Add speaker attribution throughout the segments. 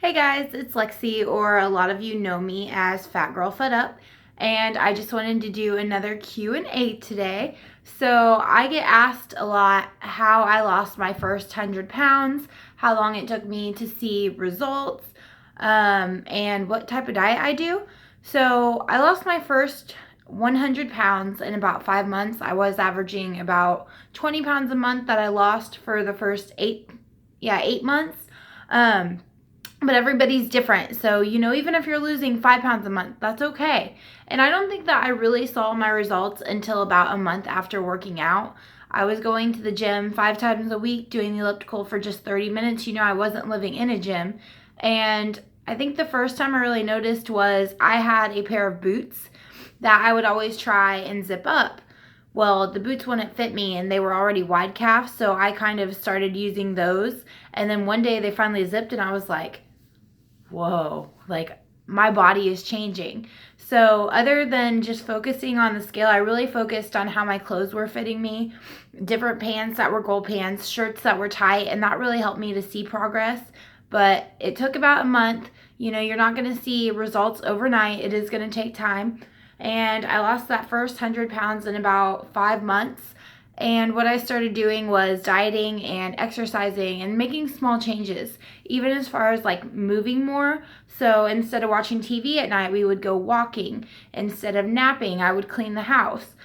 Speaker 1: Hey guys, it's Lexi, or a lot of you know me as Fat Girl Fed Up, and I just wanted to do another Q&A today. So I get asked a lot how I lost my first 100 pounds, how long it took me to see results, and what type of diet I do. So I lost my first 100 pounds in about 5 months. I was averaging about 20 pounds a month that I lost for the first 8 months. But everybody's different. So, even if you're losing 5 pounds a month, that's okay. And I don't think that I really saw my results until about a month after working out. I was going to the gym 5 times a week, doing the elliptical for just 30 minutes. I wasn't living in a gym. And I think the first time I really noticed was I had a pair of boots that I would always try and zip up. Well, the boots wouldn't fit me and they were already wide calf, so I kind of started using those. And then one day they finally zipped and I was like, whoa, like my body is changing. So other than just focusing on the scale, I really focused on how my clothes were fitting me, different pants that were gold pants, shirts that were tight, and that really helped me to see progress. But it took about a month. You're not going to see results overnight. It is going to take time. And I lost that first 100 pounds in about 5 months. And what I started doing was dieting and exercising and making small changes, even as far as like moving more. So instead of watching TV at night, we would go walking. Instead of napping, I would clean the house.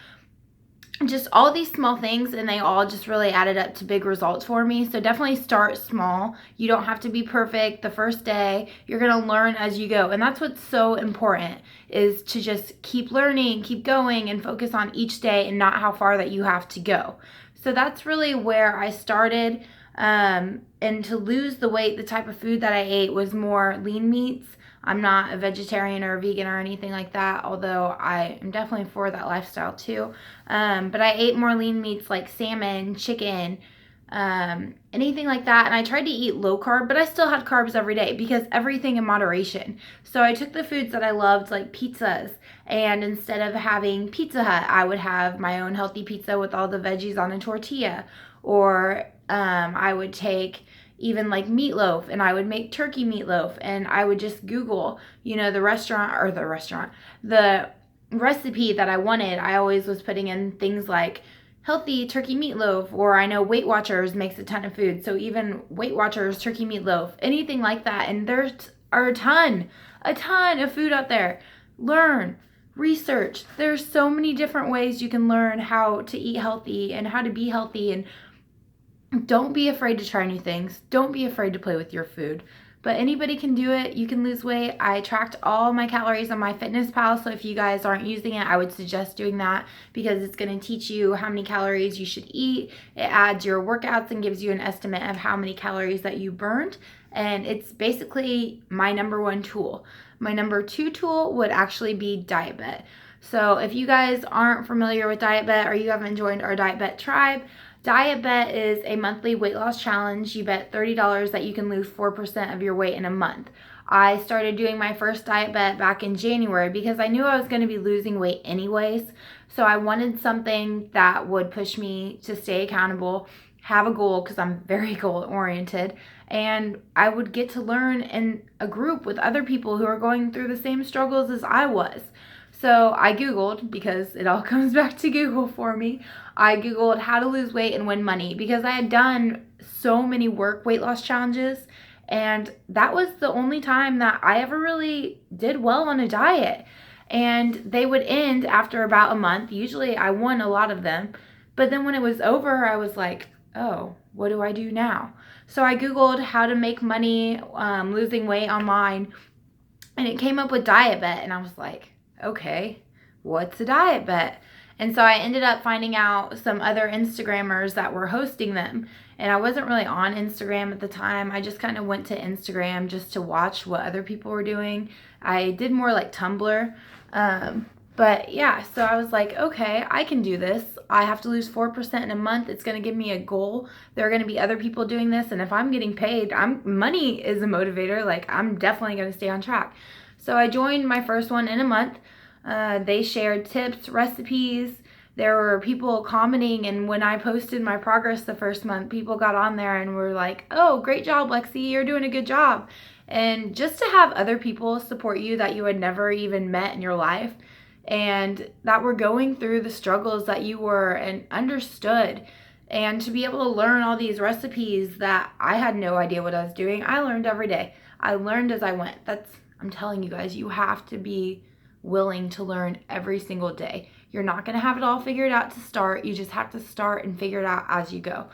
Speaker 1: Just all these small things, and they all just really added up to big results for me. So definitely start small. You don't have to be perfect the first day. You're going to learn as you go. And that's what's so important, is to just keep learning, keep going, and focus on each day and not how far that you have to go. So that's really where I started. And to lose the weight, the type of food that I ate was more lean meats. I'm not a vegetarian or a vegan or anything like that, although I am definitely for that lifestyle too. But I ate more lean meats like salmon, chicken, anything like that. And I tried to eat low carb, but I still had carbs every day because everything in moderation. So I took the foods that I loved, like pizzas, and instead of having Pizza Hut, I would have my own healthy pizza with all the veggies on a tortilla. Or I would take even like meatloaf, and I would make turkey meatloaf, and I would just Google, the recipe that I wanted. I always was putting in things like healthy turkey meatloaf, or I know Weight Watchers makes a ton of food, so even Weight Watchers turkey meatloaf, anything like that. And there are a ton of food out there. Learn, research. There's so many different ways you can learn how to eat healthy and how to be healthy. And don't be afraid to try new things. Don't be afraid to play with your food. But anybody can do it. You can lose weight. I tracked all my calories on MyFitnessPal, so if you guys aren't using it, I would suggest doing that, because it's going to teach you how many calories you should eat. It adds your workouts and gives you an estimate of how many calories that you burned. And it's basically my number one tool. My number two tool would actually be Dietbet. So if you guys aren't familiar with Dietbet, or you haven't joined our Dietbet tribe, Dietbet is a monthly weight loss challenge. You bet $30 that you can lose 4% of your weight in a month. I started doing my first Dietbet back in January because I knew I was going to be losing weight anyways. So I wanted something that would push me to stay accountable, have a goal, because I'm very goal oriented, and I would get to learn in a group with other people who are going through the same struggles as I was. So I Googled, because it all comes back to Google for me. I Googled how to lose weight and win money, because I had done so many weight loss challenges, and that was the only time that I ever really did well on a diet. And they would end after about a month. Usually I won a lot of them. But then when it was over, I was like, oh, what do I do now? So I Googled how to make money losing weight online, and it came up with Dietbet, and I was like, okay, what's a Dietbet? And so I ended up finding out some other Instagrammers that were hosting them. And I wasn't really on Instagram at the time. I just kind of went to Instagram just to watch what other people were doing. I did more like Tumblr. But yeah, so I was like, okay, I can do this. I have to lose 4% in a month. It's going to give me a goal. There are going to be other people doing this. And if I'm getting paid, money is a motivator. Like, I'm definitely going to stay on track. So I joined my first one in a month. They shared tips, recipes. There were people commenting, and when I posted my progress the first month, people got on there and were like, oh, great job, Lexi, you're doing a good job. and just to have other people support you that you had never even met in your life and that were going through the struggles that you were and understood, and to be able to learn all these recipes that I had no idea what I was doing. I learned every day. I learned as I went. I'm telling you guys, you have to be willing to learn every single day. You're not going to have it all figured out to start. You just have to start and figure it out as you go.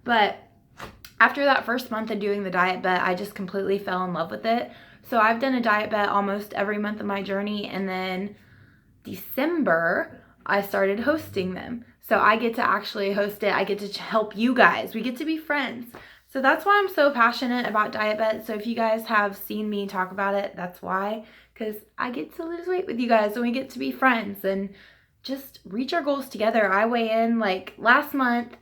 Speaker 1: But after that first month of doing the Diet Bet, I just completely fell in love with it. So I've done a Diet Bet almost every month of my journey, and then December, I started hosting them. So I get to actually host it. I get to help you guys. We get to be friends. So that's why I'm so passionate about Diet Bet. So if you guys have seen me talk about it, that's why. Because I get to lose weight with you guys and we get to be friends and just reach our goals together. I weigh in, like last month,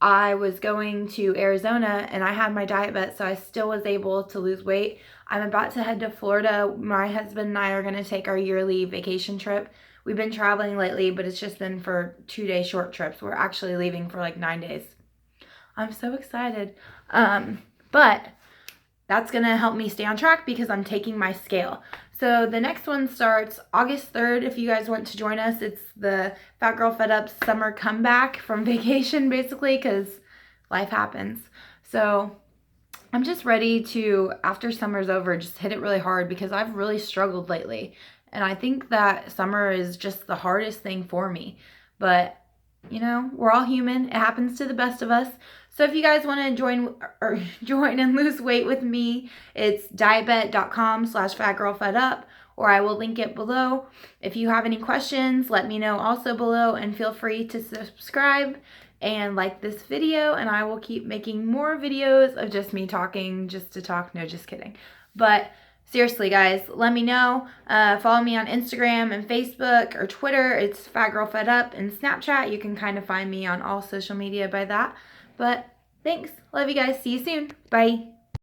Speaker 1: I was going to Arizona and I had my Diet Bet, so I still was able to lose weight. I'm about to head to Florida. My husband and I are going to take our yearly vacation trip. We've been traveling lately, but it's just been for 2-day short trips. We're actually leaving for like 9 days. I'm so excited. But that's going to help me stay on track because I'm taking my scale. So the next one starts August 3rd. If you guys want to join us, it's the Fat Girl Fed Up summer comeback from vacation, basically, because life happens. So I'm just ready to, after summer's over, just hit it really hard because I've really struggled lately. And I think that summer is just the hardest thing for me. But, you know, we're all human. It happens to the best of us. So if you guys want to join and lose weight with me, it's dietbet.com/fatgirlfedup, or I will link it below. If you have any questions, let me know also below, and feel free to subscribe and like this video, and I will keep making more videos of just me talking just to talk. No, just kidding. But seriously, guys, let me know. Follow me on Instagram and Facebook or Twitter. It's Fat Girl Fed Up, and Snapchat. You can kind of find me on all social media by that. But thanks. Love you guys. See you soon. Bye.